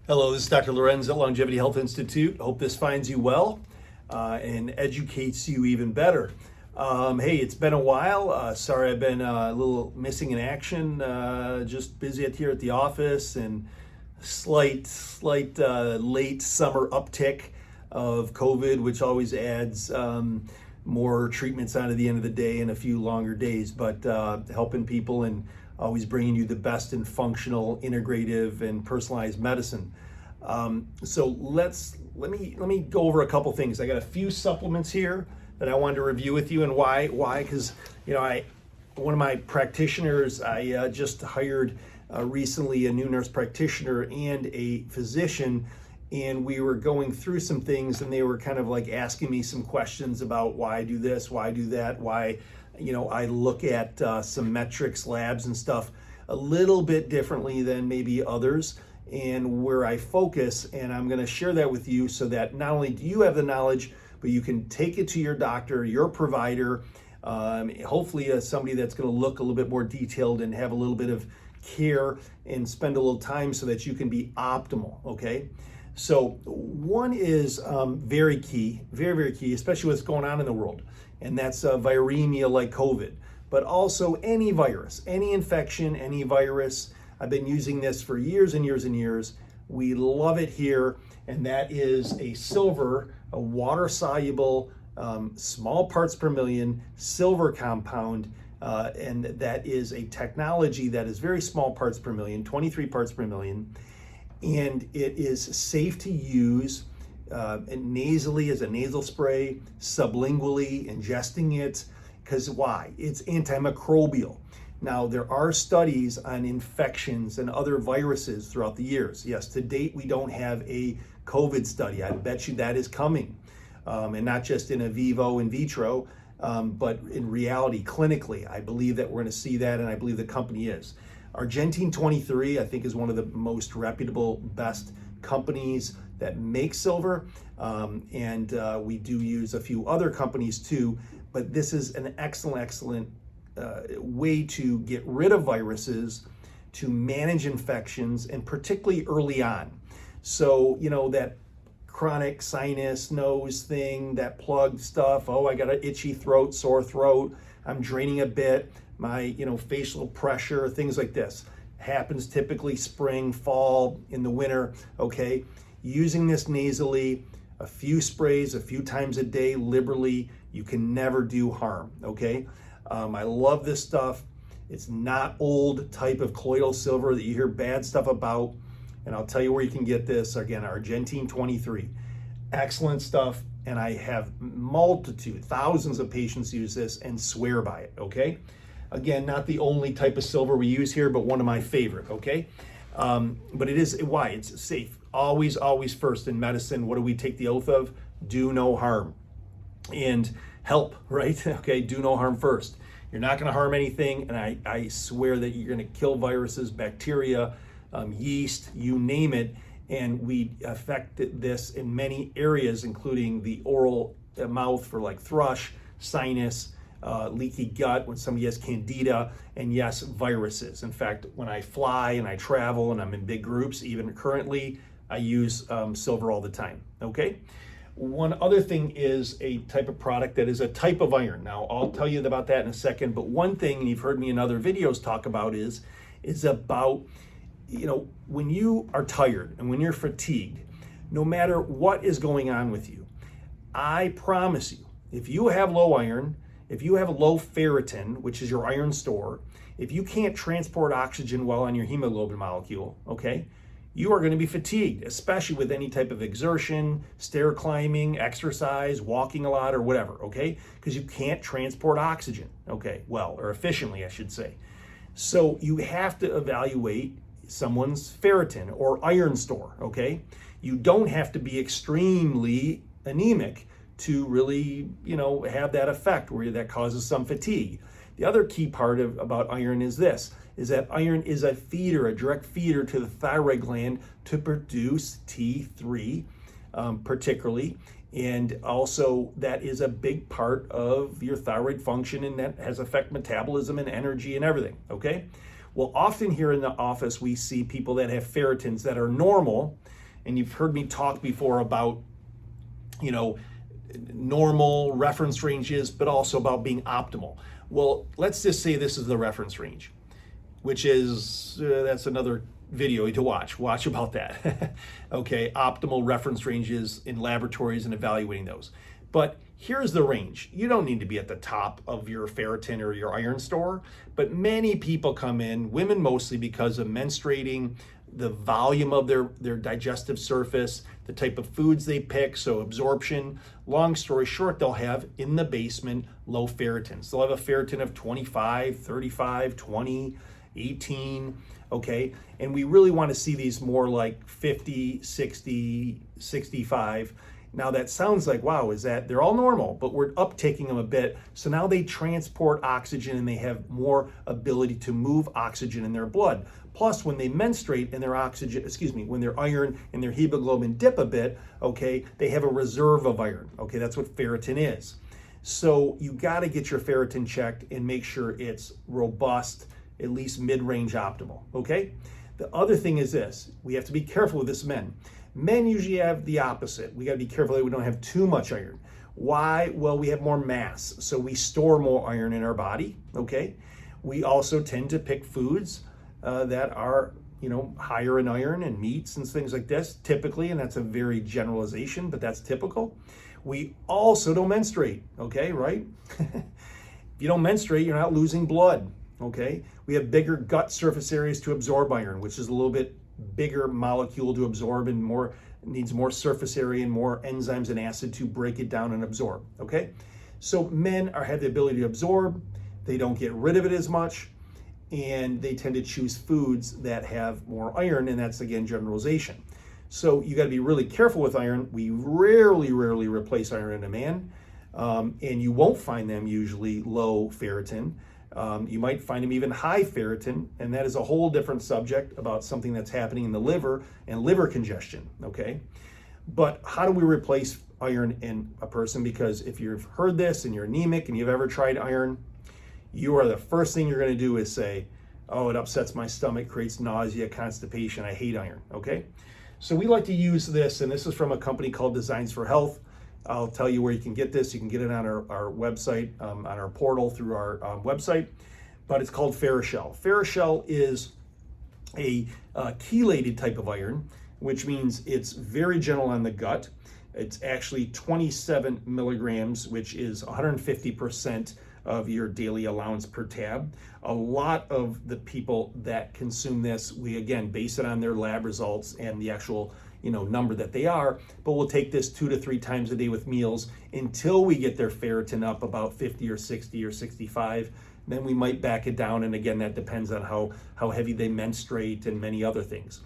Hello, this is Dr. Lewerenz at Longevity Health Institute. Hope this finds you well and educates you even better. Hey, it's been a while. Sorry I've been a little missing in action. Just busy here at the office and slight late summer uptick of COVID, which always adds more treatments on at the end of the day and a few longer days, but helping people and always bringing you the best in functional, integrative, and personalized medicine. So let me go over a couple things. I got a few supplements here that I wanted to review with you, and why? Because one of my practitioners, I just hired recently a new nurse practitioner and a physician, and we were going through some things, and they were kind of like asking me some questions about why I do this, why I do that, why I look at some metrics, labs and stuff a little bit differently than maybe others, and where I focus, and I'm going to share that with you so that not only do you have the knowledge, but you can take it to your doctor, your provider, hopefully somebody that's going to look a little bit more detailed and have a little bit of care and spend a little time so that you can be optimal, okay? So one is very key, very key, especially what's going on in the world, and that's viremia like COVID, but also any virus, any infection, any virus. I've been using this for years and years and years. We love it here, and that is a silver, a water-soluble, small parts per million silver compound, and that is a technology that is very small parts per million, 23 parts per million, and it is safe to use nasally as a nasal spray, sublingually, ingesting it, because why? It's antimicrobial. Now, there are studies on infections and other viruses throughout the years. Yes, to date, we don't have a COVID study. I bet you that is coming, and not just in vivo, in vitro, but in reality, clinically. I believe that we're going to see that, and I believe the company is. Argentine 23, I think, is one of the most reputable, best companies that make silver, and we do use a few other companies too, but this is an excellent way to get rid of viruses, to manage infections, and particularly early on. So, that chronic sinus, nose thing, that plugged stuff, oh, I got an itchy throat, sore throat, I'm draining a bit, my, facial pressure, things like this. Happens typically spring, fall, in the winter, okay? Using this nasally, a few sprays, a few times a day, liberally, you can never do harm, okay? I love this stuff. It's not old type of colloidal silver that you hear bad stuff about, and I'll tell you where you can get this. Again, Argentine 23. Excellent stuff, and I have thousands of patients use this and swear by it, okay? Again, not the only type of silver we use here, but one of my favorite, okay? But it is, why? It's safe. Always first in medicine, what do we take the oath of? Do no harm. And help, right? Okay, do no harm first. You're not gonna harm anything, and I swear that you're gonna kill viruses, bacteria, yeast, you name it, and we affect this in many areas, including the oral mouth for like thrush, sinus, leaky gut when somebody has candida, and yes, viruses. In fact, when I fly and I travel and I'm in big groups, even currently, I use silver all the time, okay? One other thing is a type of product that is a type of iron. Now, I'll tell you about that in a second, but one thing, and you've heard me in other videos talk about, is about, when you are tired and when you're fatigued, no matter what is going on with you, I promise you, if you have low iron, if you have low ferritin, which is your iron store, if you can't transport oxygen well on your hemoglobin molecule, okay, you are going to be fatigued, especially with any type of exertion, stair climbing, exercise, walking a lot, or whatever, okay? Because you can't transport oxygen, okay? Well, or efficiently, I should say. So you have to evaluate someone's ferritin or iron store, okay? You don't have to be extremely anemic to really, have that effect where that causes some fatigue. The other key part about iron is this, is that iron is a direct feeder to the thyroid gland to produce T3, particularly. And also that is a big part of your thyroid function, and that has affect metabolism and energy and everything, okay? Well, often here in the office, we see people that have ferritins that are normal, and you've heard me talk before about, you know, normal reference ranges, but also about being optimal. Well, let's just say this is the reference range, which is, that's another video to watch about that. Okay, optimal reference ranges in laboratories and evaluating those. But here's the range. You don't need to be at the top of your ferritin or your iron store, but many people come in, women mostly, because of menstruating, the volume of their digestive surface, the type of foods they pick, so absorption. Long story short, they'll have in the basement low ferritins. They'll have a ferritin of 25, 35, 20, 18, okay? And we really want to see these more like 50, 60, 65. Now that sounds like, wow, is that, they're all normal, but we're uptaking them a bit. So now they transport oxygen and they have more ability to move oxygen in their blood. Plus, when they menstruate and their when their iron and their hemoglobin dip a bit, okay, they have a reserve of iron. Okay, that's what ferritin is. So you got to get your ferritin checked and make sure it's robust, at least mid-range optimal. Okay. The other thing is this: we have to be careful with this, men. Men usually have the opposite. We got to be careful that we don't have too much iron. Why? Well, we have more mass, so we store more iron in our body. Okay. We also tend to pick foods that are, you know, higher in iron, and meats and things like this, typically, and that's a very generalization, but that's typical. We also don't menstruate, okay, right? If you don't menstruate, you're not losing blood, okay? We have bigger gut surface areas to absorb iron, which is a little bit bigger molecule to absorb and needs more surface area and more enzymes and acid to break it down and absorb, okay? So men have the ability to absorb, they don't get rid of it as much, and they tend to choose foods that have more iron, and that's, again, generalization. So you got to be really careful with iron. We rarely replace iron in a man, and you won't find them usually low ferritin. You might find them even high ferritin, and that is a whole different subject about something that's happening in the liver and liver congestion, okay? But how do we replace iron in a person? Because if you've heard this and you're anemic and you've ever tried iron, you are the first thing you're going to do is say, oh, it upsets my stomach, creates nausea, constipation, I hate iron, okay? So we like to use this, and this is from a company called Designs for Health. I'll tell you where you can get this. You can get it on our website, on our portal through our website, but it's called Ferroshell. Ferroshell is a chelated type of iron, which means it's very gentle on the gut. It's actually 27 milligrams, which is 150% of your daily allowance per tab. A lot of the people that consume this, we again base it on their lab results and the actual, you know, number that they are, but we'll take this 2 to 3 times a day with meals until we get their ferritin up about 50 or 60 or 65. Then we might back it down, and again, that depends on how heavy they menstruate and many other things.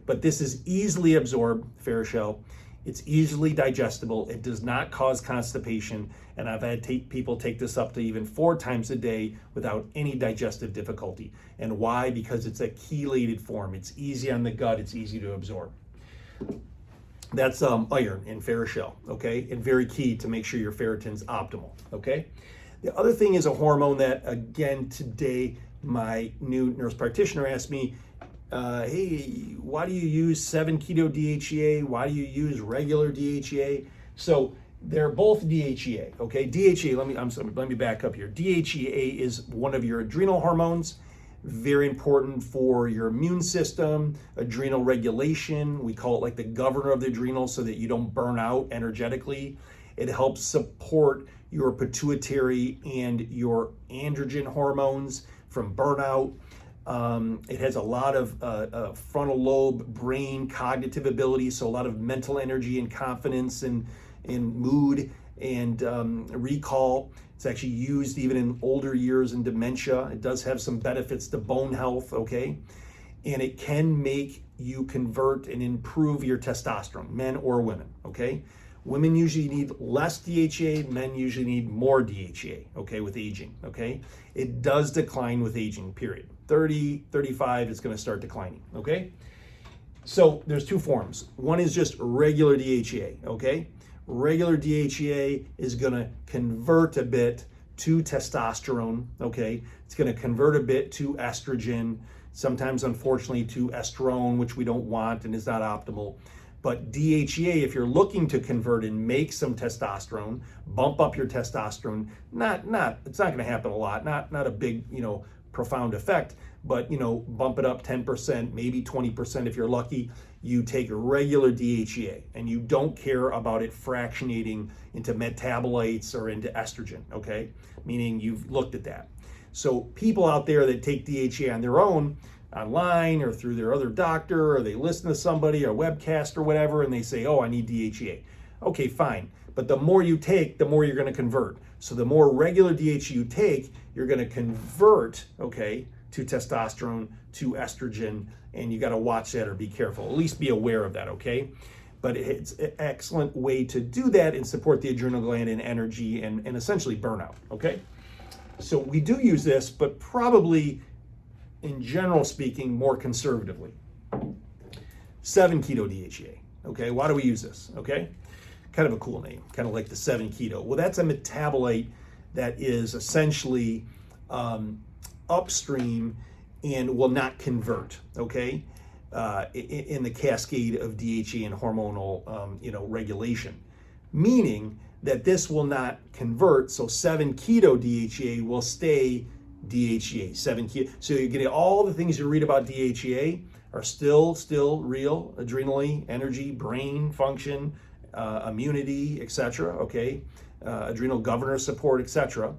But this is easily absorbed, Ferroshell. It's easily digestible. It does not cause constipation, and I've had people take this up to even 4 times a day without any digestive difficulty. And why? Because it's a chelated form. It's easy on the gut. It's easy to absorb. That's iron in Ferroshell, okay? And very key to make sure your ferritin's optimal, okay? The other thing is a hormone that, again, today my new nurse practitioner asked me, hey, why do you use 7-keto DHEA? Why do you use regular DHEA? So they're both DHEA, okay? DHEA, let me back up here. DHEA is one of your adrenal hormones, very important for your immune system, adrenal regulation. We call it like the governor of the adrenals so that you don't burn out energetically. It helps support your pituitary and your androgen hormones from burnout. It has a lot of frontal lobe, brain, cognitive ability, so a lot of mental energy and confidence and mood and recall. It's actually used even in older years in dementia. It does have some benefits to bone health, okay? And it can make you convert and improve your testosterone, men or women, okay? Women usually need less DHEA, men usually need more DHEA, okay, with aging, okay? It does decline with aging, period. 30, 35, it's gonna start declining, okay? So there's 2 forms. One is just regular DHEA, okay? Regular DHEA is gonna convert a bit to testosterone, okay? It's gonna convert a bit to estrogen, sometimes unfortunately to estrone, which we don't want and is not optimal. But DHEA, if you're looking to convert and make some testosterone, bump up your testosterone, it's not going to happen a lot, not a big, profound effect, but, bump it up 10%, maybe 20% if you're lucky. You take regular DHEA and you don't care about it fractionating into metabolites or into estrogen, okay? Meaning you've looked at that. So people out there that take DHEA on their own, online or through their other doctor, or they listen to somebody or webcast or whatever, and they say, oh, I need DHEA. Okay, fine. But the more you take, the more you're going to convert. So the more regular DHEA you take, you're going to convert, okay, to testosterone, to estrogen, and you got to watch that or be careful. At least be aware of that, okay? But it's an excellent way to do that and support the adrenal gland and energy and essentially burnout, okay? So we do use this, but probably, in general speaking, more conservatively. 7-keto DHEA, okay? Why do we use this, okay? Kind of a cool name, kind of like the 7-keto. Well, that's a metabolite that is essentially upstream and will not convert, okay, in the cascade of DHEA and hormonal, regulation. Meaning that this will not convert, so 7-keto DHEA will stay DHEA, 7-keto. So you're getting all the things you read about DHEA are still real, adrenally, energy, brain function, immunity, etc., okay, adrenal governor support, etc.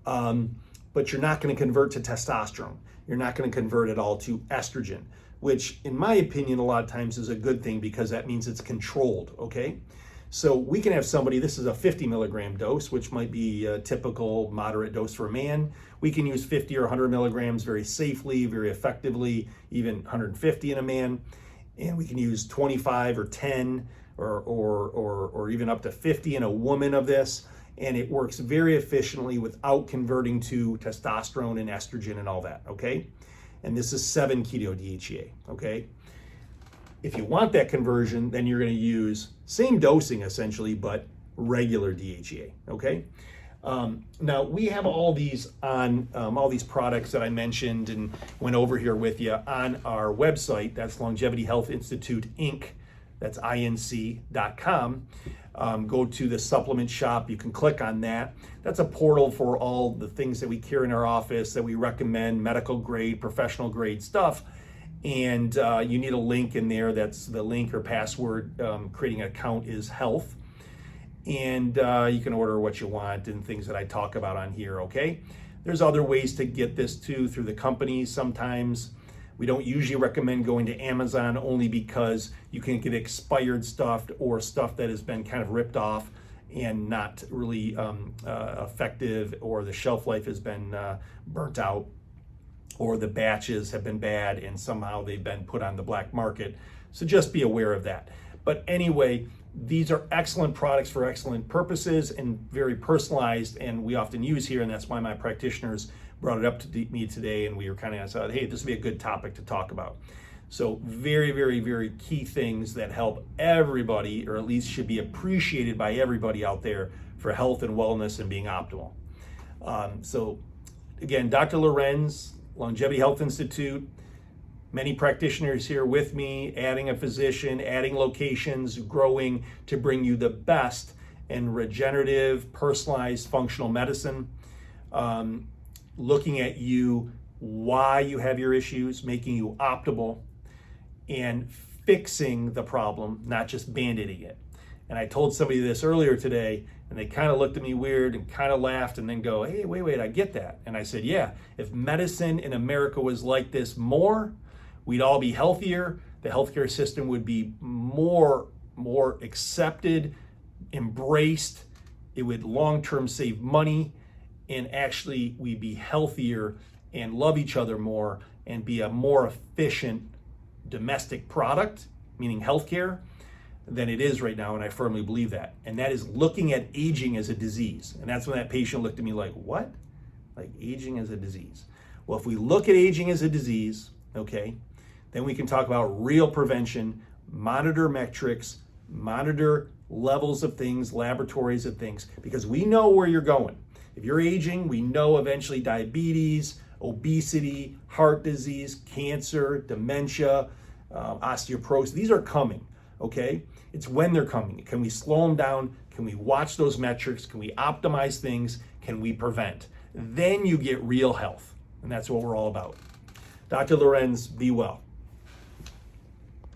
But you're not going to convert to testosterone. You're not going to convert at all to estrogen, which in my opinion, a lot of times is a good thing because that means it's controlled, okay? So we can have somebody, this is a 50 milligram dose, which might be a typical moderate dose for a man. We can use 50 or 100 milligrams very safely, very effectively, even 150 in a man. And we can use 25 or 10 or even up to 50 in a woman of this. And it works very efficiently without converting to testosterone and estrogen and all that, okay? And this is 7-keto DHEA, okay? If you want that conversion, then you're going to use same dosing essentially, but regular DHEA, okay? Now we have all these on all these products that I mentioned and went over here with you on our website. That's Longevity Health Institute Inc. That's inc.com. Go to the supplement shop. You can click on that. That's a portal for all the things that we carry in our office that we recommend, medical grade, professional grade stuff. And you need a link in there. That's the link or password. Creating an account is health. And you can order what you want and things that I talk about on here, okay? There's other ways to get this too through the company sometimes. We don't usually recommend going to Amazon only because you can get expired stuff or stuff that has been kind of ripped off and not really effective, or the shelf life has been burnt out, or the batches have been bad and somehow they've been put on the black market. So just be aware of that. But anyway, these are excellent products for excellent purposes and very personalized, and we often use here, and that's why my practitioners brought it up to me today, and we were kind of said, hey, this would be a good topic to talk about. So very, very, very key things that help everybody, or at least should be appreciated by everybody out there for health and wellness and being optimal. So again, Dr. Lewerenz, Longevity Health Institute, many practitioners here with me, adding a physician, adding locations, growing to bring you the best in regenerative, personalized, functional medicine. Looking at you, why you have your issues, making you optimal, and fixing the problem, not just band-aiding it. And I told somebody this earlier today, and they kind of looked at me weird and kind of laughed and then go, hey, wait, I get that. And I said, yeah, if medicine in America was like this more, we'd all be healthier. The healthcare system would be more accepted, embraced. It would long-term save money. And actually we'd be healthier and love each other more and be a more efficient domestic product, meaning healthcare, than it is right now, and I firmly believe that. And that is looking at aging as a disease. And that's when that patient looked at me like, what? Like aging as a disease? Well, if we look at aging as a disease, okay, then we can talk about real prevention, monitor metrics, monitor levels of things, laboratories of things, because we know where you're going. If you're aging, we know eventually diabetes, obesity, heart disease, cancer, dementia, osteoporosis. These are coming, okay? It's when they're coming. Can we slow them down? Can we watch those metrics? Can we optimize things? Can we prevent? Then you get real health. And that's what we're all about. Dr. Lewerenz, be well.